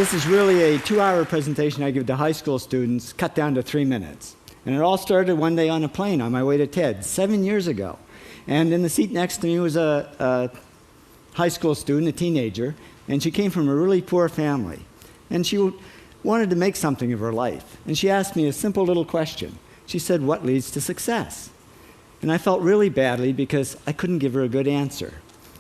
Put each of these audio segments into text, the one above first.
This is really a 2-hour presentation I give to high school students, cut down to 3 minutes. And it all started one day on a plane on my way to TED, 7 years ago. And in the seat next to me was a high school student, a teenager, and she came from a really poor family. And she wanted to make something of her life. And she asked me a simple little question. She said, "What leads to success?" And I felt really badly because I couldn't give her a good answer.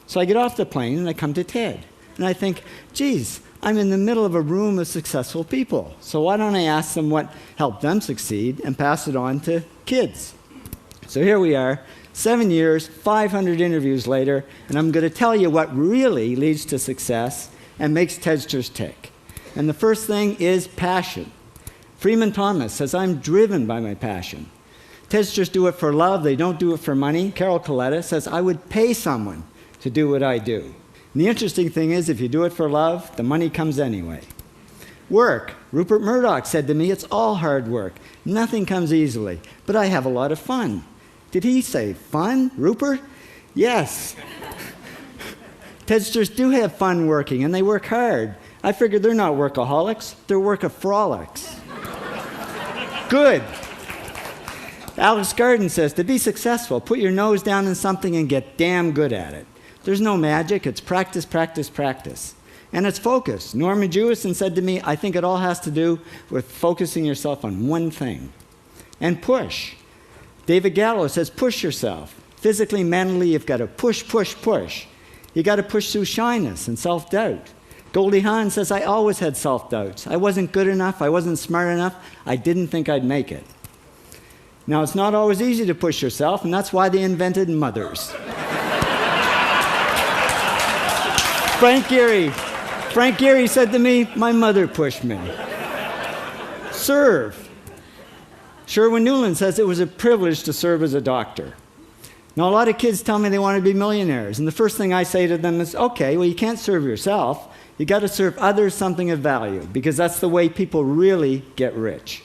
So I get off the plane and I come to TED. And I think, geez, I'm in the middle of a room of successful people. So why don't I ask them what helped them succeed and pass it on to kids? So here we are, 7 years, 500 interviews later, and I'm going to tell you what really leads to success and makes TEDsters tick. And the first thing is passion. Freeman Thomas says, "I'm driven by my passion." TEDsters do it for love, they don't do it for money. Carol Coletta says, "I would pay someone to do what I do." And the interesting thing is, if you do it for love, the money comes anyway. Work. Rupert Murdoch said to me, "It's all hard work. Nothing comes easily, but I have a lot of fun." Did he say fun, Rupert? Yes. TEDsters do have fun working, and they work hard. I figured they're not workaholics, they're workaholics. Good. Alex Garden says, to be successful, put your nose down in something and get damn good at it. There's no magic, it's practice, practice, practice. And it's focus. Norman Jewison said to me, "I think it all has to do with focusing yourself on one thing." And push. David Gallo says, push yourself. Physically, mentally, you've got to push, push, push. You got to push through shyness and self-doubt. Goldie Hawn says, "I always had self-doubts. I wasn't good enough, I wasn't smart enough, I didn't think I'd make it." Now, it's not always easy to push yourself, and that's why they invented mothers. Frank Gehry said to me, "My mother pushed me." Serve. Sherwin Nuland says it was a privilege to serve as a doctor. Now, a lot of kids tell me they want to be millionaires, and the first thing I say to them is, okay, well, you can't serve yourself. You got to serve others something of value, because that's the way people really get rich.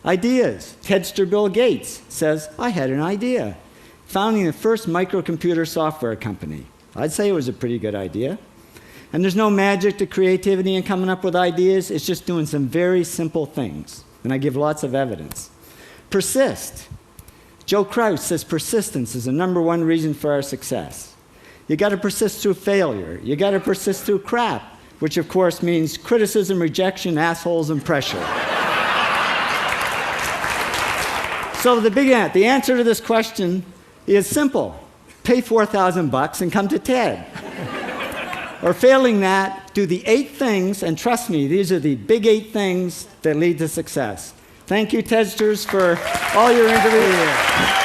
Ideas. TEDster Bill Gates says, "I had an idea." Founding the first microcomputer software company. I'd say it was a pretty good idea. And there's no magic to creativity and coming up with ideas. It's just doing some very simple things. And I give lots of evidence. Persist. Joe Kraus says persistence is the #1 reason for our success. You got to persist through failure. You got to persist through crap, which of course means criticism, rejection, assholes, and pressure. So the answer to this question is simple. Pay $4,000 and come to TED. Or failing that, do the 8 things, and trust me, these are the big 8 things that lead to success. Thank you, TEDsters, for all your interviews.